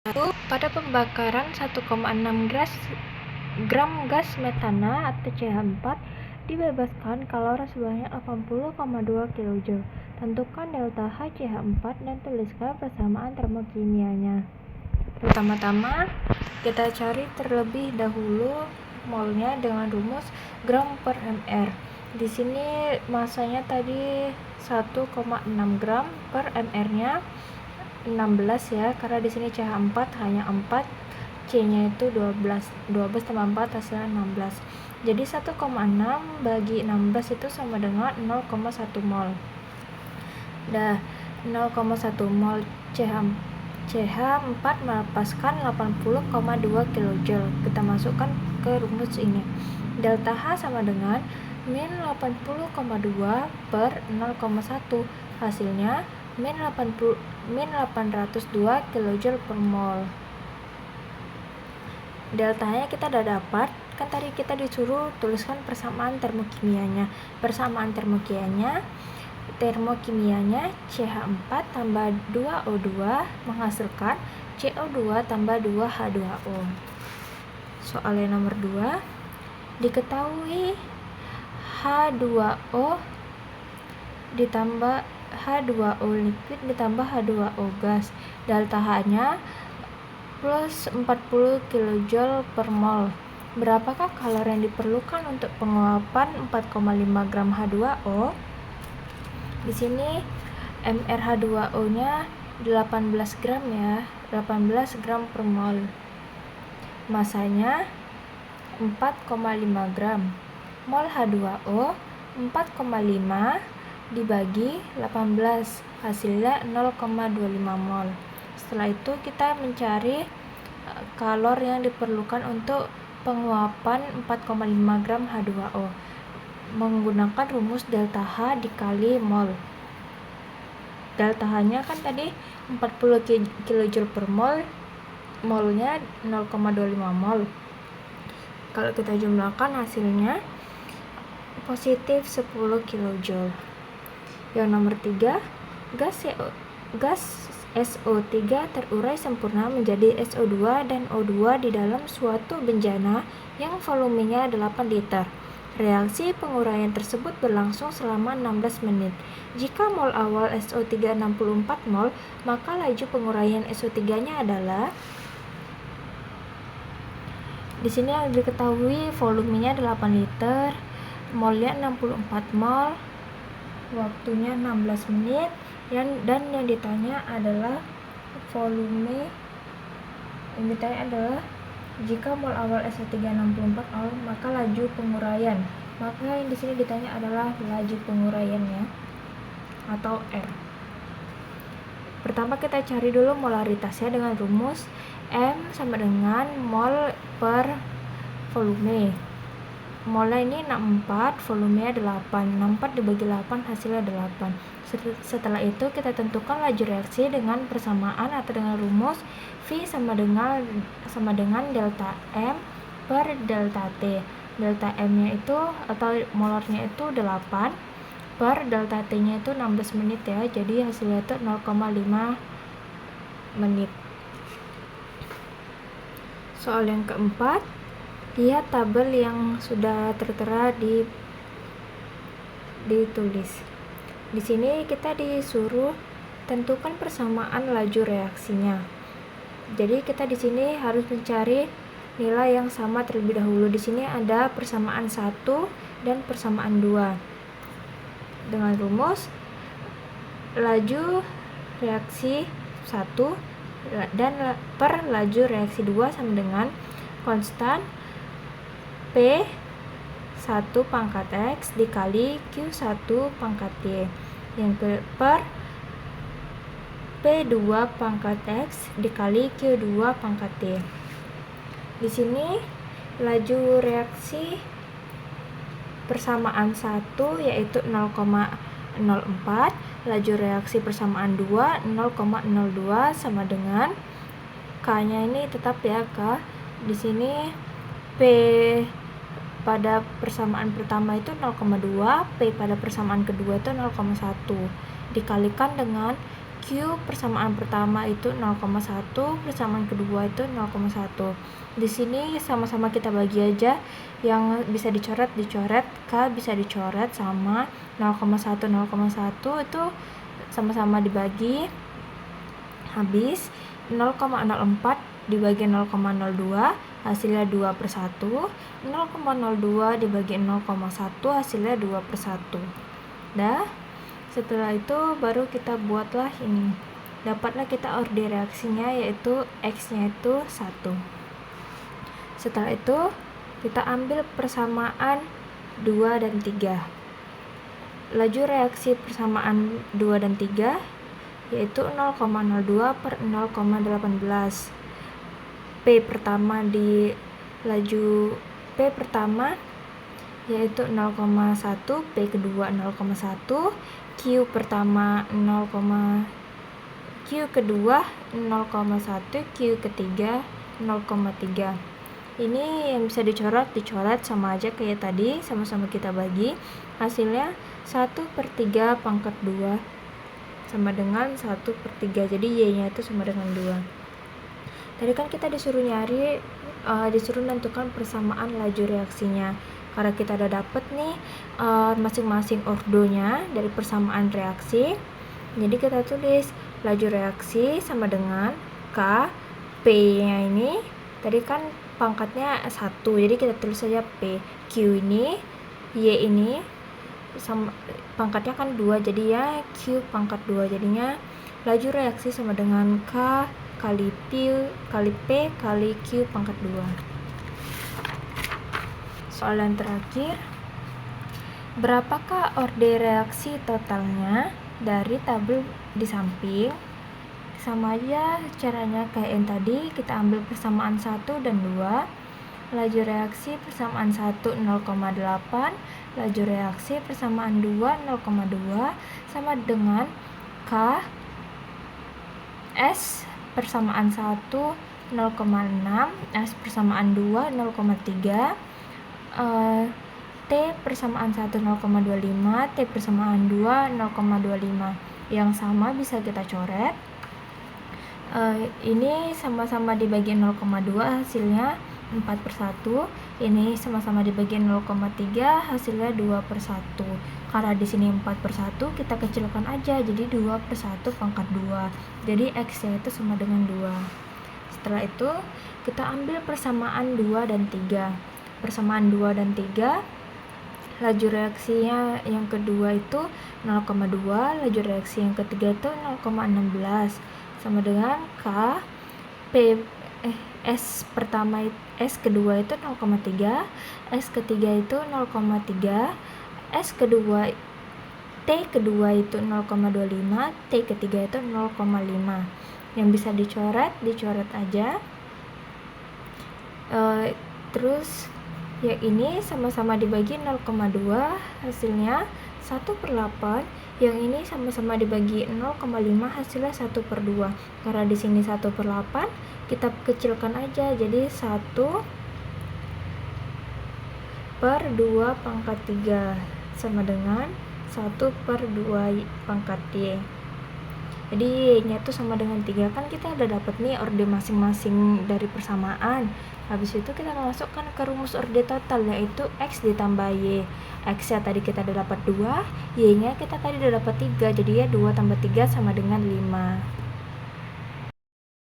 Pada pembakaran 1,6 gram gas metana atau CH4 dibebaskan kalori sebanyak 80,2 kJ. Tentukan delta H CH4 dan tuliskan persamaan termokimianya. Pertama-tama kita cari terlebih dahulu molnya dengan rumus gram per mr. Di sini masanya tadi 1,6 gram per mr-nya 16 ya, karena di sini CH4 hanya 4, C-nya itu 12 tambah 4 hasilnya 16. Jadi 1,6 bagi 16 itu sama dengan 0,1 mol. Dah 0,1 mol CH4 melepaskan 80,2 kJ. Kita masukkan ke rumus ini. Delta H sama dengan min 80,2 per 0,1. Hasilnya min 802 kJ per mol. Deltanya kita udah dapat, kan tadi kita disuruh tuliskan persamaan termokimianya. Persamaan termokimianya CH4 tambah 2O2 menghasilkan CO2 tambah 2H2O. Soalnya nomor 2, diketahui H2O ditambah H2O liquid ditambah H2O gas. Delta H-nya plus 40 kJ per mol. Berapakah kalori yang diperlukan untuk penguapan 4,5 gram H2O? Di sini mrH2O-nya 18 gram ya, 18 gram per mol. Masanya 4,5 gram. Mol H2O 4,5 dibagi 18, hasilnya 0,25 mol. Setelah itu kita mencari kalor yang diperlukan untuk penguapan 4,5 gram H2O menggunakan rumus delta H dikali mol. Delta H-nya kan tadi 40 kJ per mol, molnya 0,25 mol. Kalau kita jumlahkan hasilnya positif 10 kJ. Yang nomor 3, gas SO3 terurai sempurna menjadi SO2 dan O2 di dalam suatu bejana yang volumenya 8 liter. Reaksi penguraian tersebut berlangsung selama 16 menit. Jika mol awal SO3 64 mol, maka laju penguraian SO3-nya adalah, di sini yang diketahui volumenya 8 liter, molnya 64 mol, waktunya 16 menit, dan yang ditanya adalah volume. Yang ditanya adalah jika mol awal SO3 64 mol, maka laju penguraian. Maka yang di sini ditanya adalah laju penguraiannya atau R. Pertama kita cari dulu molaritasnya dengan rumus M sama dengan mol per volume. Molnya ini 64, volumenya 8. 64 dibagi 8 hasilnya 8. Setelah itu kita tentukan laju reaksi dengan persamaan atau dengan rumus V sama dengan delta M per delta T. Delta M-nya itu atau molarnya itu 8 per delta T-nya itu 16 menit ya. Jadi hasilnya itu 0,5 menit. Soal yang keempat, lihat tabel yang sudah tertera ditulis. Di sini kita disuruh tentukan persamaan laju reaksinya. Jadi kita di sini harus mencari nilai yang sama terlebih dahulu. Di sini ada persamaan 1 dan persamaan 2. Dengan rumus laju reaksi 1 dan per laju reaksi 2 sama dengan konstan P 1 pangkat X dikali Q1 pangkat Y yang per P2 pangkat X dikali Q2 pangkat Y. Di sini laju reaksi persamaan 1 yaitu 0,04, laju reaksi persamaan 2 0,02 sama dengan K-nya ini tetap ya K. Di sini P pada persamaan pertama itu 0,2, P pada persamaan kedua itu 0,1 dikalikan dengan Q persamaan pertama itu 0,1, persamaan kedua itu 0,1. Di sini sama-sama kita bagi aja, yang bisa dicoret, K bisa dicoret sama 0,1 itu sama-sama dibagi, habis 0,04 dibagi 0,02 hasilnya 2/1, 0,02 dibagi 0,1 hasilnya 2/1. Dah, setelah itu baru kita buatlah ini. Dapatlah kita order reaksinya, yaitu X-nya itu 1. Setelah itu kita ambil persamaan 2 dan 3. Laju reaksi persamaan 2 dan 3 yaitu 0,02 per 0,18. P pertama di laju P pertama yaitu 0,1, P kedua 0,1, Q pertama Q kedua 0,1, Q ketiga 0,3. Ini yang bisa dicoret sama aja kayak tadi, sama-sama kita bagi. Hasilnya 1/3 pangkat 2 sama dengan 1/3, jadi Y-nya itu sama dengan 2. Tadi kan kita disuruh nyari, disuruh menentukan persamaan laju reaksinya. Karena kita udah dapet nih masing-masing ordonya dari persamaan reaksi, jadi kita tulis laju reaksi sama dengan K, P-nya ini tadi kan pangkatnya 1, jadi kita tulis saja P. Q ini, Y ini sama pangkatnya kan 2, jadi ya Q pangkat 2, jadinya laju reaksi sama dengan K kali P kali Q pangkat 2. Soalan terakhir, berapakah order reaksi totalnya dari tabel di samping? Sama aja caranya kayak yang tadi, kita ambil persamaan 1 dan 2. Laju reaksi persamaan 1 0,8, laju reaksi persamaan 2 0,2 sama dengan K S persamaan 1 0,6, S persamaan 2 0,3, T persamaan 1 0,25, T persamaan 2 0,25. Yang sama bisa kita coret. Ini sama-sama dibagi 0,2 hasilnya 4/1. Ini sama-sama dibagi 0,3 hasilnya 2/1. Karena di sini 4/1 kita kecilkan aja, jadi 2/1 pangkat 2. Jadi X-nya itu sama dengan 2. Setelah itu kita ambil persamaan 2 dan 3. Persamaan 2 dan 3, laju reaksinya yang kedua itu 0,2, laju reaksi yang ketiga itu 0,16 sama dengan K S kedua itu 0,3, S ketiga itu 0,3, S kedua T kedua itu 0,25, T ketiga itu 0,5. Yang bisa dicoret aja. Terus yang ini sama-sama dibagi 0,2 hasilnya 1/8. Yang ini sama-sama dibagi 0,5 hasilnya 1/2. Karena di sini 1/8 kita kecilkan aja, jadi 1/2 pangkat 3 sama dengan 1/2 pangkat Y. Jadi Y-nya itu sama dengan 3. Kan kita udah dapet nih orde masing-masing dari persamaan. Habis itu kita masukkan ke rumus orde total, yaitu X ditambah Y. X-nya tadi kita udah dapat 2, Y-nya kita tadi udah dapat 3, jadi ya 2 tambah 3 sama dengan 5.